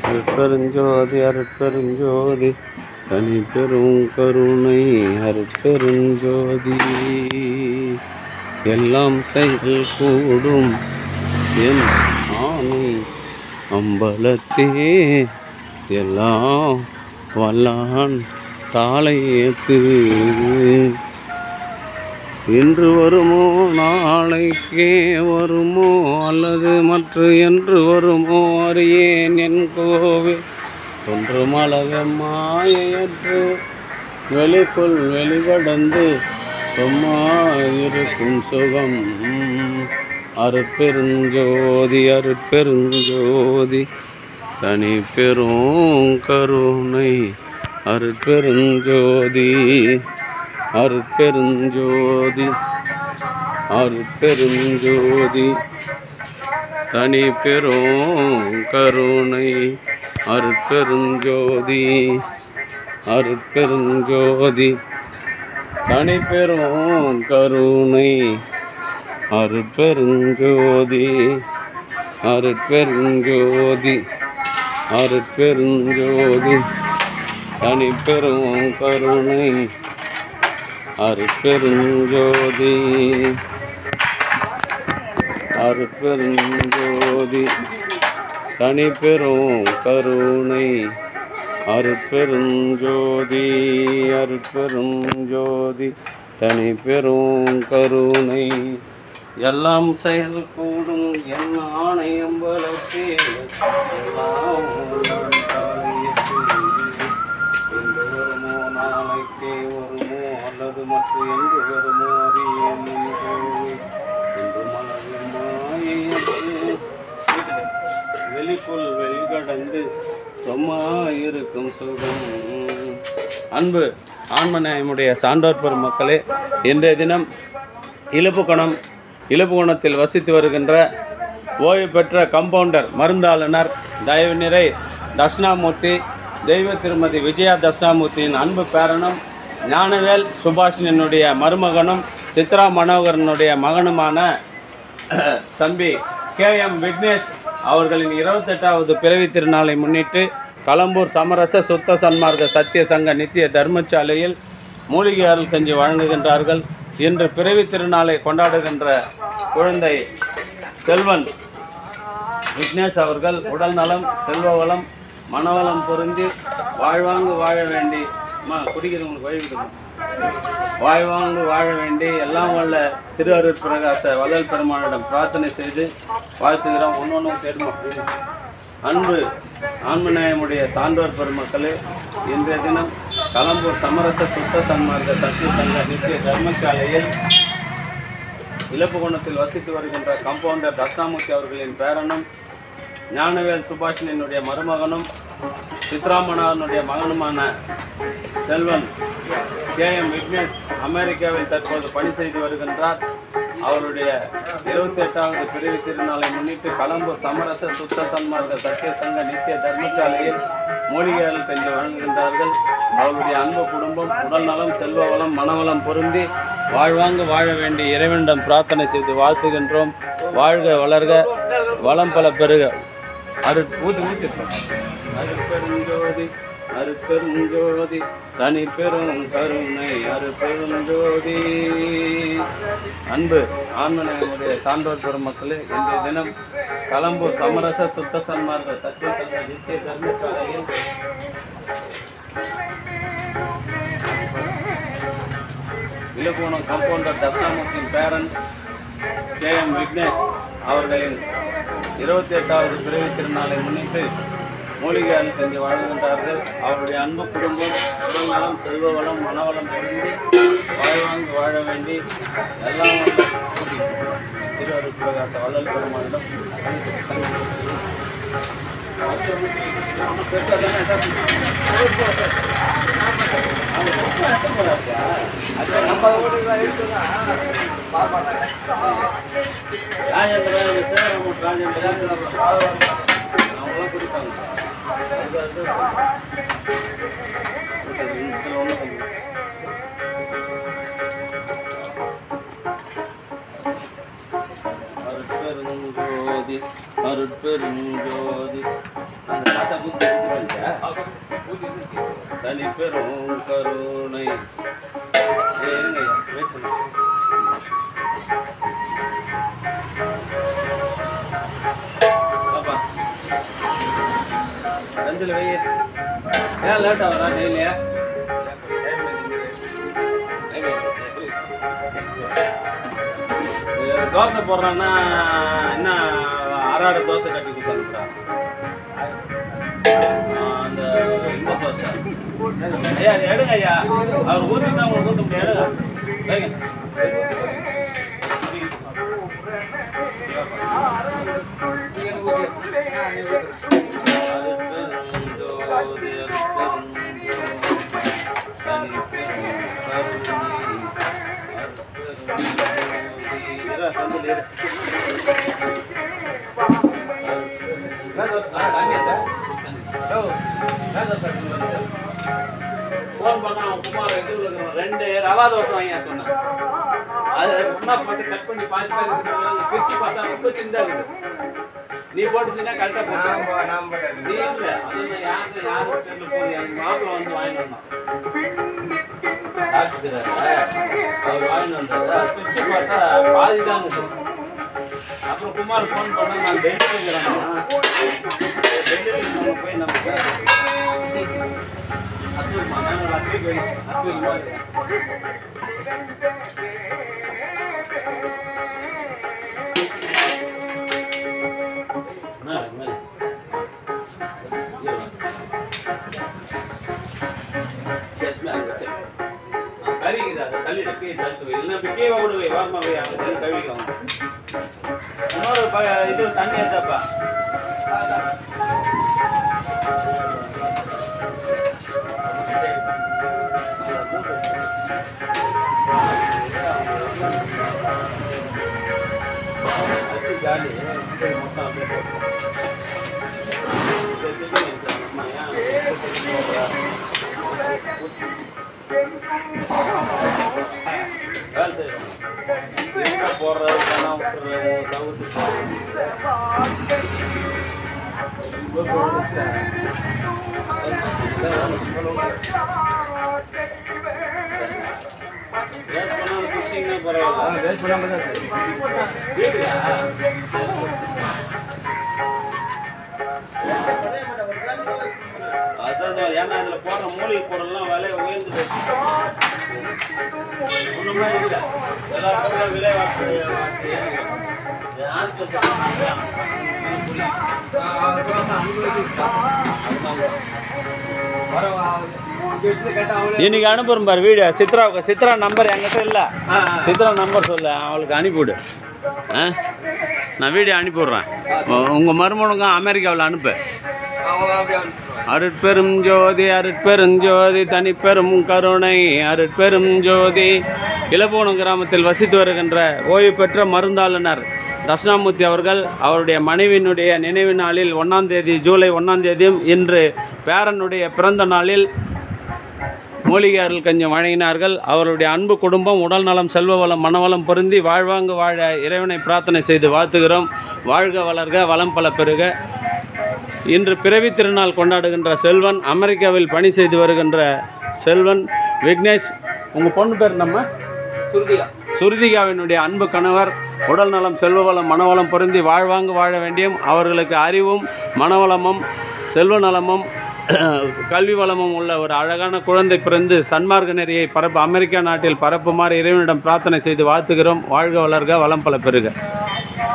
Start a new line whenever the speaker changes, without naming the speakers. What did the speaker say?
அருட்பெருஞ்சோதி அருட்பெருஞ்சோதி தனி பெரும் கருணை அருட்பெருஞ்சோதி. எல்லாம் செயல் கூடும் என் ஆணை அம்பலத்தே எல்லாம் வல்லான் தாளையத்து. இன்று வருமோ நாளைக்கே வருமோ அல்லது மற்ற என்று வருமோ அறியேன் என் கோவில் ஒன்று மலக மாயற்று வெளிக்குள் வெளிகடந்து சும்மா இருக்கும் சுகம். அருட்பெருஞ்சோதி அருட்பெருஞ்சோதி தனி பெரும் கருணை அருட்பெருஞ்சோதி அருட்பெருஞ்சோதி அருட்பெருஞ்சோதி தனி பெரும் கருணை அருட்பெருஞ்சோதி அருட்பெருஞ்சோதி தனி பெரும் கருணை அருட்பெருஞ்சோதி அருட்பெருஞ்சோதி அருட்பெருஞ்சோதி தனி பெரும் கருணை அருட்பெருஞ்சோதி அருட்பெருஞ்சோதி தனி பெரும் கருணை அருட்பெருஞ்சோதி அருட்பெருஞ்சோதி தனி பெரும் கருணை. எல்லாம் செயல் கூடும் என் ஆணையம் பலத்தே எல்லாம் இன்று வருமோ நாளைக்கே வருமோ அல்லது மற்ற என்று வருமோ அறியேன் என்று மலரும் மாயையற்று வெளிக்குள் வெளிகடந்து சும்மா இருக்கும் சுகம். அன்பு ஆன்மநேயமுடைய சான்றோர் பெருமக்களே, இன்றைய தினம் இலுப்புக்குணத்தில் வசித்து வருகின்ற ஓய்வு பெற்ற கம்பவுண்டர் மருந்தாளுநர் தயவு நிறை தட்சிணாமூர்த்தி தெய்வ திருமதி விஜயா தட்சிணாமூர்த்தியின் அன்பு பேரனும் ஞானவேல் சுபாஷினுடைய மருமகனும் சித்ரா மனோகரனுடைய மகனுமான தம்பி KM விக்னேஷ் அவர்களின் 28வது பிறவி திருநாளை முன்னிட்டு களம்பூர் சமரச சுத்த சன்மார்க்க சத்திய சங்க நித்திய தர்மசாலையில் மூலிகை அருள் கஞ்சி வழங்குகின்றார்கள். இன்று பிறவி திருநாளை கொண்டாடுகின்ற குழந்தை செல்வன் விக்னேஷ் அவர்கள் உடல் நலம் செல்வ வளம் மனவளம் பொருந்தி வாழ்வாங்கு வாழ வேண்டி குடிக்கிறவங்களுக்கு வழிவிடுவோம் வாழ்வாங்கு வாழ வேண்டி எல்லாம் வல்ல திரு அருட் பிரகாச வள்ளல் பெருமானிடம் பிரார்த்தனை செய்து வாழ்த்துகிறோம். ஒன்னொன்றும் தேடுமா. அன்பு ஆன்மநேயமுடைய சான்றோர் பெருமக்களே, இன்றைய தினம் களம்பூர் சமரச சுத்த சன்மார்க்க சத்திய சங்க நித்திய தர்மசாலையில் இலுப்புக்குணத்தில் வசித்து வருகின்ற கம்பவுண்டர் தட்சிணாமூர்த்தி அவர்களின் பேரனும் ஞானவேல் சுபாஷினுடைய மருமகனும் சித்ராமனாருடைய மகனுமான செல்வன் KM விக்னேஷ் அமெரிக்காவில் தற்போது பணி செய்து வருகின்றார். அவருடைய 28வது பிறவி திருநாளை முன்னிட்டு களம்பூர் சமரச சுத்த சன்மார்க்க சத்திய சங்க நித்திய தர்மசாலையில் மூலிகை அருள் கஞ்சி வழங்குகின்றார்கள். அவருடைய அன்பு குடும்பம் உடல் நலம் செல்வ வளம் மனவளம் பொருந்தி வாழ்வாங்கு வாழ வேண்டி இறைவனிடம் பிரார்த்தனை செய்து வாழ்த்துகின்றோம். வாழ்க வளர்க வளம் பல பெருக. அருட்பெருஞ்சோதி அருட்பெருஞ்சோதி தனி பெரும் கருணை அருட்பெருஞ்சோதி. அன்பு ஆன்மநேயமுடைய சான்றோர் பெருமக்களே, இன்றைய தினம் களம்பூர் சமரச சுத்த சன்மார்க்க சத்திய சங்க நித்திய தர்மசாலையில் இலுப்புக்குணம் கம்பவுண்டர் தட்சிணாமூர்த்தியின் பேரன் KM விக்னேஷ் அவர்களின் 28வது பிறவி திருநாளை முன்னிட்டு மூலிகை அருள் கஞ்சி வழங்குகின்றார்கள். அவருடைய அன்பு குடும்பம் உடல் நலம் செல்வ வளம் மனவளம் பொருந்தி வாழ்வாங்கு வாழ வேண்டி எல்லாம் திரு அருட் பிரகாச வள்ளல் பெருமானிடம் அருட்பெருஞ்சோதி தனி பெரும் கருணை ரெண்டுல வை ஏன் லேட் ஆகுறா டெய்லியா தோசை போடுறான்னா என்ன அரை தோசை கட்டி கொடுத்தாருடா அந்த இந்த தோசை ஐயா எடுங்க ஐயா அவர் ஊற்றி தான் உங்களுக்கு ஊற்ற முடியாது வைங்க ஃபோன் பண்ணா குமார் ரெண்டு ரவா தோசை வாங்கி சொன்னான் அது ஒன்றா போட்டு கட் பண்ணி பாதி பிரிச்சு பார்த்தா ரொம்ப சின்னதாக இருக்குது நீ போட்டுச்சுன்னா கரெக்டாக போட்டு நீ இல்லை அது யாருக்கு யார் போகுது எங்கள் மாப்பிள்ள வந்து வாங்கிட்டு வந்தான் அவர் வாங்கிட்டு வந்தாரு அது பிரிச்சு பார்த்தா பாதி தான் இருக்குது அப்புறம் குமார் ஃபோன் பண்ணால் நான் டெல்லியில் இருக்கிறேன் டெல்லியில் நம்ம போய் நமக்கு அத்துமா நாங்கள் அத்துக்கு போய் அத்துமா கறிக்குது அதை தள்ளிட்டு கீழே தட்டு இல்லைன்னா இப்போ கீழே விடுவே வாரமாக போய் அவங்க கழுவிக்குவாங்க இன்னொரு இது தண்ணி எடுத்தாப்பா காலி மொத்தம் அப்படியே வேலை செய்யணும் போடுறது பணம் விட்டுறது சவுத்து அதான் ஏன்னா அதில் போடுற மூலிகை பொருள்லாம் விலை உயர்ந்து போச்சு ஒன்றுமே இல்லை எல்லா பொருளும் விலைவாசி இன்னைக்கு அனுப்புறேன் பாரு வீடியோ சித்ராவுக்கு சித்ரா நம்பர் என்கிட்ட இல்லை சித்ரா நம்பர் சொல்ல அவளுக்கு அனுப்பிவிடு நான் வீடியோ அனுப்பிவிட்றேன் உங்கள் மருமனுக்கும் அமெரிக்காவில் அனுப்பு அருட்பெரும் ஜோதி அருட்பெரும் ஜோதி தனிப்பெரும் கருணை அருட்பெரும் ஜோதி இலப்போணம் கிராமத்தில் வசித்து வருகின்ற ஓய்வு பெற்ற மருந்தாளுநர் தட்சிணாமூர்த்தி அவர்கள் அவருடைய மனைவியினுடைய நினைவு நாளில் 1ஆம் தேதி ஜூலை 1ஆம் தேதியும் இன்று பேரனுடைய பிறந்த நாளில் மூலிகை அருள் கஞ்சம் வழங்கினார்கள். அவருடைய அன்பு குடும்பம் உடல் நலம் செல்வ வளம் மனவளம் பொருந்தி வாழ்வாங்கு வாழ இறைவனை பிரார்த்தனை செய்து வாழ்த்துகிறோம். வாழ்க வளர்க வளம் பல பெருக. இன்று பிறவி திருநாள் கொண்டாடுகின்ற செல்வன், அமெரிக்காவில் பணி செய்து வருகின்ற செல்வன் விக்னேஷ், உங்கள் பொண்ணு பேர் நம்ம சுருதிகாவினுடைய அன்பு கணவர் உடல் நலம் செல்வ வளம் மனவளம் பொருந்தி வாழ்வாங்கு வாழ வேண்டியும் அவர்களுக்கு அறிவும் மனவளமும் செல்வ நலமும் கல்வி வளமும் உள்ள ஒரு அழகான குழந்தை பிறந்து சன்மார்க்க நெறியை அமெரிக்கா நாட்டில் பரப்புமாறு இறைவனிடம் பிரார்த்தனை செய்து வாழ்த்துகிறோம். வாழ்க வளர்க வளம் பல பெருக.